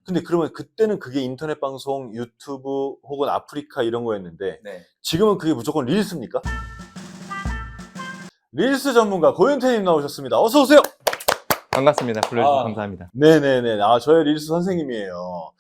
근데 그러면 그때는 그게 인터넷 방송, 유튜브 혹은 아프리카 이런 거였는데 네. 지금은 그게 무조건 릴스입니까? 릴스 전문가 고현태님 나오셨습니다. 어서 오세요. 반갑습니다. 불러주셔서 감사합니다. 네네네. 저의 릴스 선생님이에요.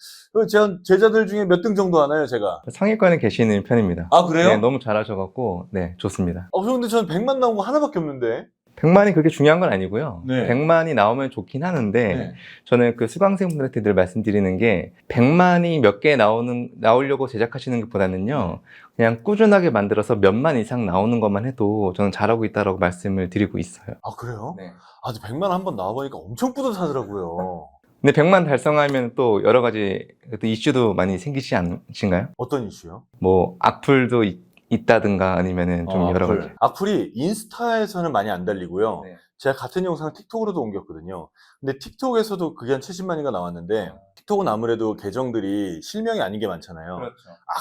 제가 제자들 중에 몇 등 정도 하나요, 제가? 상위권에 계시는 편입니다. 그래요? 네, 너무 잘하셔갖고 네, 좋습니다. 근데 저는 100만 나온 거 하나밖에 없는데. 100만이 그렇게 중요한 건 아니고요. 네. 100만이 나오면 좋긴 하는데 네. 저는 그 수강생분들한테 늘 말씀드리는 게 100만이 몇 개 나오려고 제작하시는 것보다는요. 그냥 꾸준하게 만들어서 몇만 이상 나오는 것만 해도 저는 잘하고 있다고 말씀을 드리고 있어요. 그래요? 네. 근데 100만 한번 나와보니까 엄청 뿌듯하더라고요. 근데 100만 달성하면 또 여러 가지 또 이슈도 많이 생기지 않으신가요? 어떤 이슈요? 뭐 악플도 있다든가 아니면은 좀 여러 가지. 악플이 인스타에서는 많이 안 달리고요. 네. 제가 같은 영상을 틱톡으로도 옮겼거든요. 근데 틱톡에서도 그게 한 70만인가 나왔는데 틱톡은 아무래도 계정들이 실명이 아닌 게 많잖아요. 그렇죠.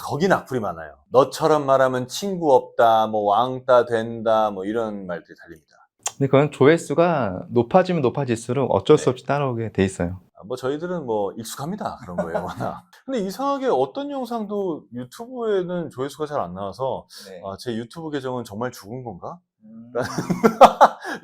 거긴 악플이 많아요. 너처럼 말하면 친구 없다, 뭐 왕따 된다, 뭐 이런 말들이 달립니다. 근데 그건 조회수가 높아지면 높아질수록 어쩔 수 없이 따라오게 돼 있어요. 저희들은 뭐 익숙합니다. 그런 거예요, 워낙. 근데 이상하게 어떤 영상도 유튜브에는 조회수가 잘 안 나와서 네. 제 유튜브 계정은 정말 죽은 건가?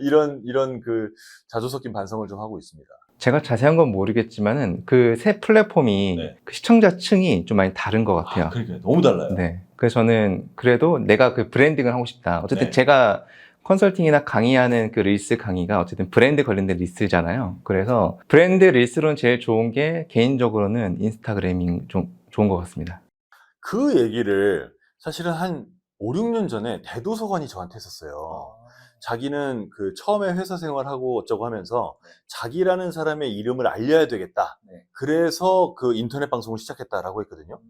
이런 그 자주 섞인 반성을 좀 하고 있습니다. 제가 자세한 건 모르겠지만은 그 새 플랫폼이 네. 그 시청자층이 좀 많이 다른 것 같아요. 그러니까 너무 달라요. 네. 그래서 저는 그래도 내가 그 브랜딩을 하고 싶다. 어쨌든 네. 제가 컨설팅이나 강의하는 그 릴스 강의가 어쨌든 브랜드 관련된 릴스잖아요. 그래서 브랜드 릴스로는 제일 좋은 게 개인적으로는 인스타그램이 좀 좋은 것 같습니다. 그 얘기를 사실은 한 5, 6년 전에 대도서관이 저한테 했었어요. 자기는 그 처음에 회사 생활하고 어쩌고 하면서 자기라는 사람의 이름을 알려야 되겠다. 그래서 그 인터넷 방송을 시작했다라고 했거든요.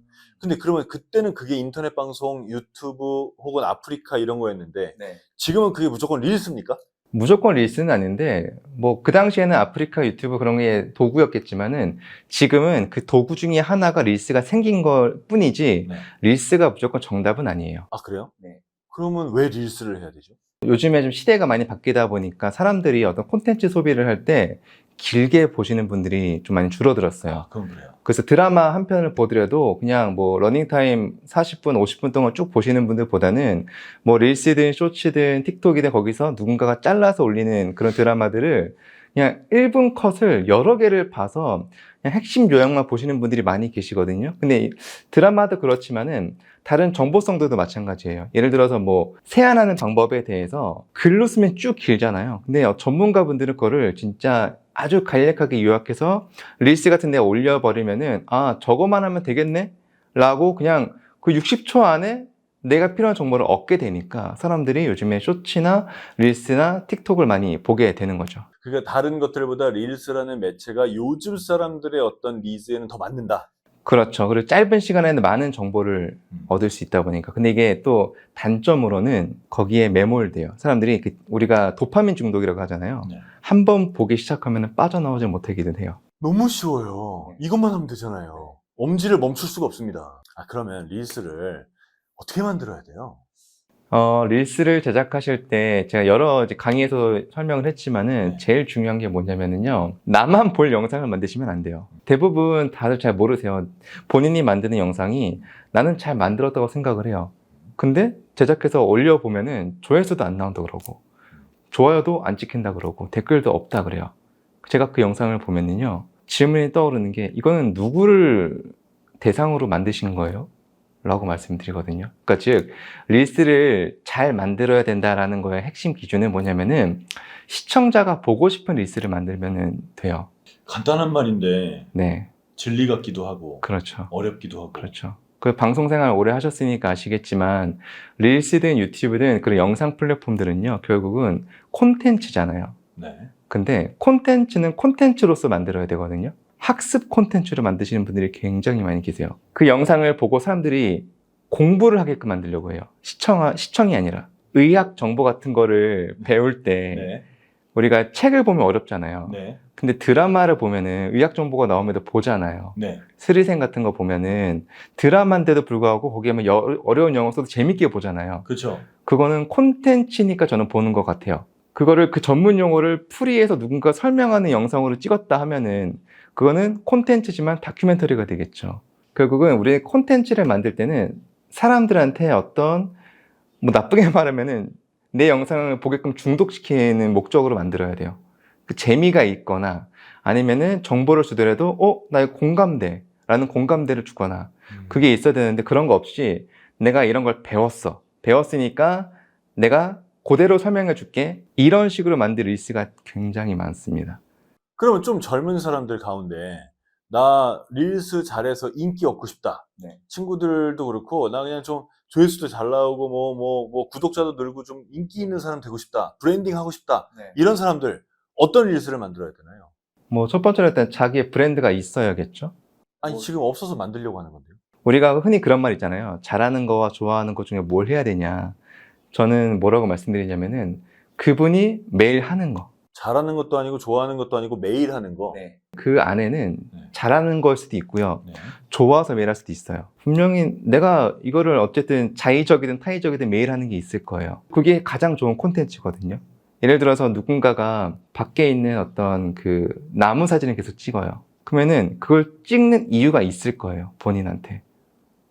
근데 그러면 그때는 그게 인터넷 방송, 유튜브 혹은 아프리카 이런 거였는데 지금은 그게 무조건 릴스입니까? 무조건 릴스는 아닌데 뭐 그 당시에는 아프리카 유튜브 그런 게 도구였겠지만은 지금은 그 도구 중에 하나가 릴스가 생긴 걸 뿐이지 릴스가 무조건 정답은 아니에요. 그래요? 네. 그러면 왜 릴스를 해야 되죠? 요즘에 좀 시대가 많이 바뀌다 보니까 사람들이 어떤 콘텐츠 소비를 할 때 길게 보시는 분들이 좀 많이 줄어들었어요. 그건 그래요. 그래서 드라마 한 편을 보더라도 그냥 뭐 러닝타임 40분, 50분 동안 쭉 보시는 분들보다는 뭐 릴스든 쇼츠든 틱톡이든 거기서 누군가가 잘라서 올리는 그런 드라마들을 그냥 1분 컷을 여러 개를 봐서 그냥 핵심 요약만 보시는 분들이 많이 계시거든요. 근데 드라마도 그렇지만은 다른 정보성들도 마찬가지예요. 예를 들어서 뭐 세안하는 방법에 대해서 글로 쓰면 쭉 길잖아요. 근데 전문가분들은 그거를 진짜 아주 간략하게 요약해서 릴스 같은 데 올려버리면은 저거만 하면 되겠네? 라고 그냥 그 60초 안에 내가 필요한 정보를 얻게 되니까 사람들이 요즘에 쇼츠나 릴스나 틱톡을 많이 보게 되는 거죠. 그러니까 다른 것들보다 릴스라는 매체가 요즘 사람들의 어떤 니즈에는 더 맞는다. 그렇죠. 그리고 짧은 시간에는 많은 정보를 얻을 수 있다 보니까. 근데 이게 또 단점으로는 거기에 매몰돼요. 사람들이 우리가 도파민 중독이라고 하잖아요. 한 번 보기 시작하면 빠져나오지 못하기는 해요. 너무 쉬워요. 이것만 하면 되잖아요. 엄지를 멈출 수가 없습니다. 그러면 릴스를 어떻게 만들어야 돼요? 릴스를 제작하실 때 제가 여러 강의에서 설명을 했지만은 제일 중요한 게 뭐냐면은요. 나만 볼 영상을 만드시면 안 돼요. 대부분 다들 잘 모르세요. 본인이 만드는 영상이 나는 잘 만들었다고 생각을 해요. 근데 제작해서 올려보면은 조회수도 안 나온다 그러고 좋아요도 안 찍힌다 그러고 댓글도 없다 그래요. 제가 그 영상을 보면은요. 질문이 떠오르는 게 이거는 누구를 대상으로 만드신 거예요? 라고 말씀드리거든요. 그러니까 즉 릴스를 잘 만들어야 된다라는 거의 핵심 기준은 뭐냐면은 시청자가 보고 싶은 릴스를 만들면 돼요. 간단한 말인데 네, 진리 같기도 하고 그렇죠. 어렵기도 하고. 그렇죠. 그 방송 생활 오래 하셨으니까 아시겠지만 릴스든 유튜브든 그런 영상 플랫폼들은요 결국은 콘텐츠잖아요. 근데 콘텐츠는 콘텐츠로서 만들어야 되거든요. 학습 콘텐츠를 만드시는 분들이 굉장히 많이 계세요. 그 영상을 보고 사람들이 공부를 하게끔 만들려고 해요. 시청이 아니라. 의학 정보 같은 거를 배울 때 우리가 책을 보면 어렵잖아요. 근데 드라마를 보면은 의학 정보가 나오면 보잖아요. 스리생 같은 거 보면은 드라마인데도 불구하고 거기에 어려운 영어 써도 재밌게 보잖아요. 그렇죠. 그거는 콘텐츠니까 저는 보는 것 같아요. 그거를 그 전문 용어를 풀이해서 누군가 설명하는 영상으로 찍었다 하면은 그거는 콘텐츠지만 다큐멘터리가 되겠죠. 결국은 우리 콘텐츠를 만들 때는 사람들한테 어떤 뭐 나쁘게 말하면은 내 영상을 보게끔 중독시키는 목적으로 만들어야 돼요. 그 재미가 있거나 아니면은 정보를 주더라도 나 이거 공감돼 라는 공감대를 주거나 그게 있어야 되는데 그런 거 없이 내가 이런 걸 배웠으니까 내가 그대로 설명해 줄게 이런 식으로 만든 릴스가 굉장히 많습니다. 그러면 좀 젊은 사람들 가운데 나 릴스 잘해서 인기 얻고 싶다. 네. 친구들도 그렇고 나 그냥 좀 조회수도 잘 나오고 뭐 구독자도 늘고 좀 인기 있는 사람 되고 싶다. 브랜딩 하고 싶다. 네. 이런 사람들 어떤 릴스를 만들어야 되나요? 뭐 첫 번째로 일단 자기의 브랜드가 있어야겠죠. 아니 지금 없어서 만들려고 하는 건데요. 우리가 흔히 그런 말 있잖아요. 잘하는 거와 좋아하는 것 중에 뭘 해야 되냐. 저는 뭐라고 말씀드리냐면은 그분이 매일 하는 거. 잘하는 것도 아니고 좋아하는 것도 아니고 매일 하는 거. 네. 그 안에는 네. 잘하는 걸 수도 있고요. 네. 좋아서 매일 할 수도 있어요. 분명히 내가 이거를 어쨌든 자의적이든 타의적이든 매일 하는 게 있을 거예요. 그게 가장 좋은 콘텐츠거든요. 예를 들어서 누군가가 밖에 있는 어떤 그 나무 사진을 계속 찍어요. 그러면은 그걸 찍는 이유가 있을 거예요. 본인한테.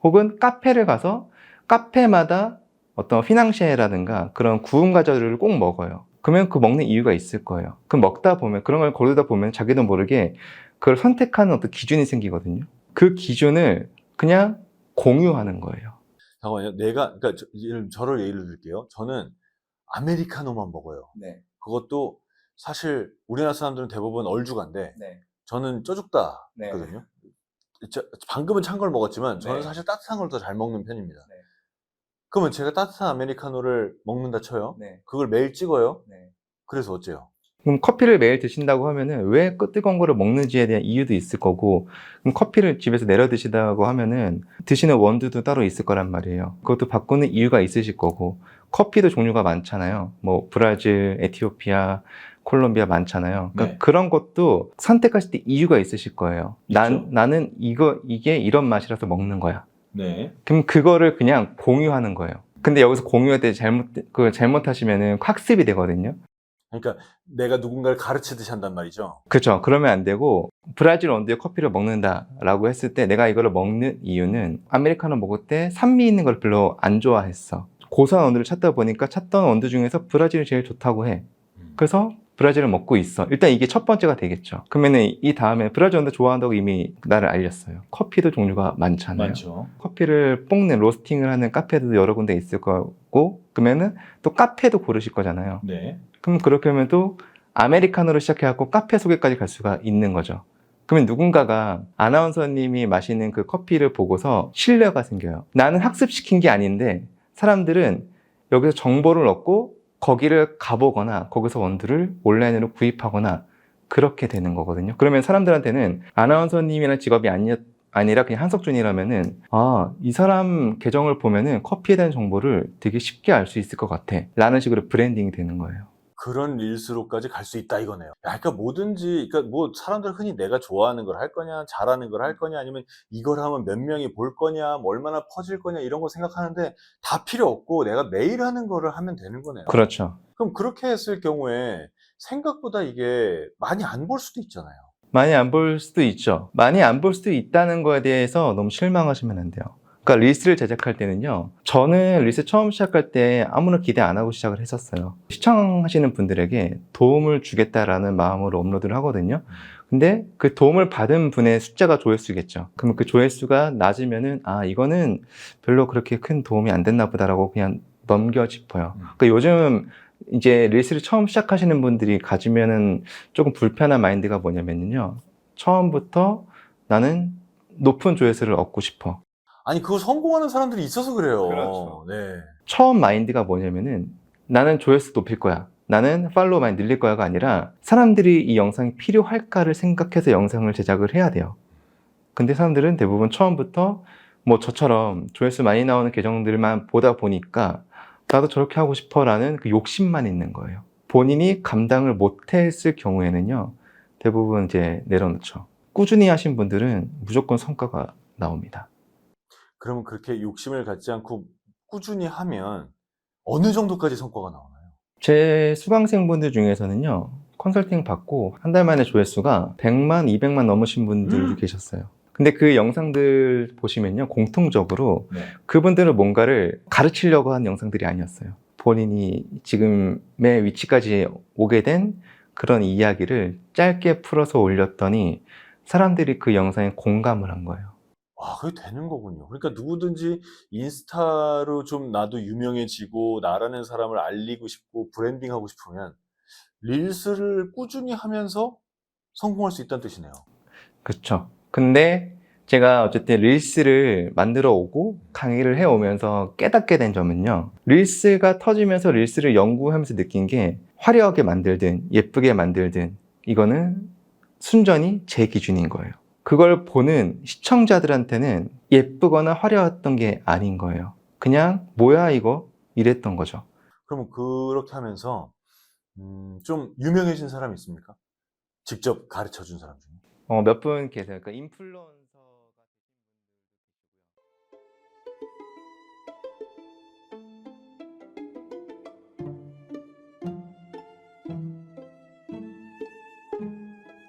혹은 카페를 가서 카페마다 어떤 휘낭시에라든가 그런 구운 과자들을 꼭 먹어요. 그러면 그 먹는 이유가 있을 거예요. 그럼 먹다 보면 그런 걸 고르다 보면 자기도 모르게 그걸 선택하는 어떤 기준이 생기거든요. 그 기준을 그냥 공유하는 거예요. 잠깐만요. 그러니까 저를 예를 들게요. 저는 아메리카노만 먹어요. 네. 그것도 사실 우리나라 사람들은 대부분 얼죽한데 네. 저는 쪄죽다거든요. 방금은 찬 걸 먹었지만 저는 네. 사실 따뜻한 걸 더 잘 먹는 편입니다. 네. 그러면 제가 따뜻한 아메리카노를 먹는다 쳐요. 네. 그걸 매일 찍어요. 네. 그래서 어째요? 그럼 커피를 매일 드신다고 하면은 왜 뜨거운 거를 먹는지에 대한 이유도 있을 거고, 그럼 커피를 집에서 내려 드시다고 하면은 드시는 원두도 따로 있을 거란 말이에요. 그것도 바꾸는 이유가 있으실 거고, 커피도 종류가 많잖아요. 뭐 브라질, 에티오피아, 콜롬비아 많잖아요. 그러니까 네. 그런 것도 선택하실 때 이유가 있으실 거예요. 있죠. 나는 이게 이런 맛이라서 먹는 거야. 네. 그럼 그거를 그냥 공유하는 거예요. 근데 여기서 공유할 때 잘못하시면은 학습이 되거든요. 그러니까 내가 누군가를 가르치듯이 한단 말이죠. 그렇죠. 그러면 안 되고 브라질 원두에 커피를 먹는다라고 했을 때 내가 이거를 먹는 이유는 아메리카노 먹을 때 산미 있는 걸 별로 안 좋아했어. 고소한 원두를 찾다 보니까 찾던 원두 중에서 브라질이 제일 좋다고 해. 그래서 브라질을 먹고 있어. 일단 이게 첫 번째가 되겠죠. 그러면은 이 다음에 브라질 원두 좋아한다고 이미 나를 알렸어요. 커피도 종류가 많잖아요. 많죠. 커피를 볶는 로스팅을 하는 카페도 여러 군데 있을 거고, 그러면은 또 카페도 고르실 거잖아요. 네. 그럼 그렇게 하면 또 아메리카노로 시작해갖고 카페 소개까지 갈 수가 있는 거죠. 그러면 누군가가 아나운서님이 마시는 그 커피를 보고서 신뢰가 생겨요. 나는 학습시킨 게 아닌데 사람들은 여기서 정보를 얻고 거기를 가보거나 거기서 원두를 온라인으로 구입하거나 그렇게 되는 거거든요. 그러면 사람들한테는 아나운서님이라는 직업이 아니라 그냥 한석준이라면은 이 사람 계정을 보면은 커피에 대한 정보를 되게 쉽게 알 수 있을 것 같아 라는 식으로 브랜딩이 되는 거예요. 그런 릴스로까지 갈 수 있다 이거네요. 그러니까 뭐든지, 그러니까 뭐 사람들 흔히 내가 좋아하는 걸 할 거냐, 잘하는 걸 할 거냐, 아니면 이걸 하면 몇 명이 볼 거냐, 뭐 얼마나 퍼질 거냐 이런 거 생각하는데 다 필요 없고 내가 매일 하는 거를 하면 되는 거네요. 그렇죠. 그럼 그렇게 했을 경우에 생각보다 이게 많이 안 볼 수도 있잖아요. 많이 안 볼 수도 있죠. 많이 안 볼 수도 있다는 거에 대해서 너무 실망하시면 안 돼요. 그러니까 릴스를 제작할 때는요. 저는 릴스 처음 시작할 때 아무런 기대 안 하고 시작을 했었어요. 시청하시는 분들에게 도움을 주겠다라는 마음으로 업로드를 하거든요. 근데 그 도움을 받은 분의 숫자가 조회수겠죠. 그러면 그 조회수가 낮으면은 이거는 별로 그렇게 큰 도움이 안 됐나 보다라고 그냥 넘겨 짚어요. 그러니까 요즘 이제 릴스를 처음 시작하시는 분들이 가지면은 조금 불편한 마인드가 뭐냐면요. 처음부터 나는 높은 조회수를 얻고 싶어. 아니 그거 성공하는 사람들이 있어서 그래요. 그렇죠. 네. 처음 마인드가 뭐냐면은 나는 조회수 높일 거야. 나는 팔로우 많이 늘릴 거야가 아니라 사람들이 이 영상이 필요할까를 생각해서 영상을 제작을 해야 돼요. 근데 사람들은 대부분 처음부터 뭐 저처럼 조회수 많이 나오는 계정들만 보다 보니까 나도 저렇게 하고 싶어 라는 그 욕심만 있는 거예요. 본인이 감당을 못했을 경우에는요. 대부분 이제 내려놓죠. 꾸준히 하신 분들은 무조건 성과가 나옵니다. 그러면 그렇게 욕심을 갖지 않고 꾸준히 하면 어느 정도까지 성과가 나오나요? 제 수강생분들 중에서는요. 컨설팅 받고 한 달 만에 조회수가 100만, 200만 넘으신 분들도 계셨어요. 근데 그 영상들 보시면요, 공통적으로 네. 그분들은 뭔가를 가르치려고 한 영상들이 아니었어요. 본인이 지금의 위치까지 오게 된 그런 이야기를 짧게 풀어서 올렸더니 사람들이 그 영상에 공감을 한 거예요. 와, 그게 되는 거군요. 그러니까 누구든지 인스타로 좀 나도 유명해지고 나라는 사람을 알리고 싶고 브랜딩하고 싶으면 릴스를 꾸준히 하면서 성공할 수 있다는 뜻이네요. 그렇죠. 근데 제가 어쨌든 릴스를 만들어 오고 강의를 해 오면서 깨닫게 된 점은요. 릴스가 터지면서 릴스를 연구하면서 느낀 게 화려하게 만들든 예쁘게 만들든 이거는 순전히 제 기준인 거예요. 그걸 보는 시청자들한테는 예쁘거나 화려했던 게 아닌 거예요. 그냥 뭐야 이거? 이랬던 거죠. 그러면 그렇게 하면서 좀 유명해진 사람이 있습니까? 직접 가르쳐 준 사람 중에? 몇 분 계세요. 그러니까 인플루언서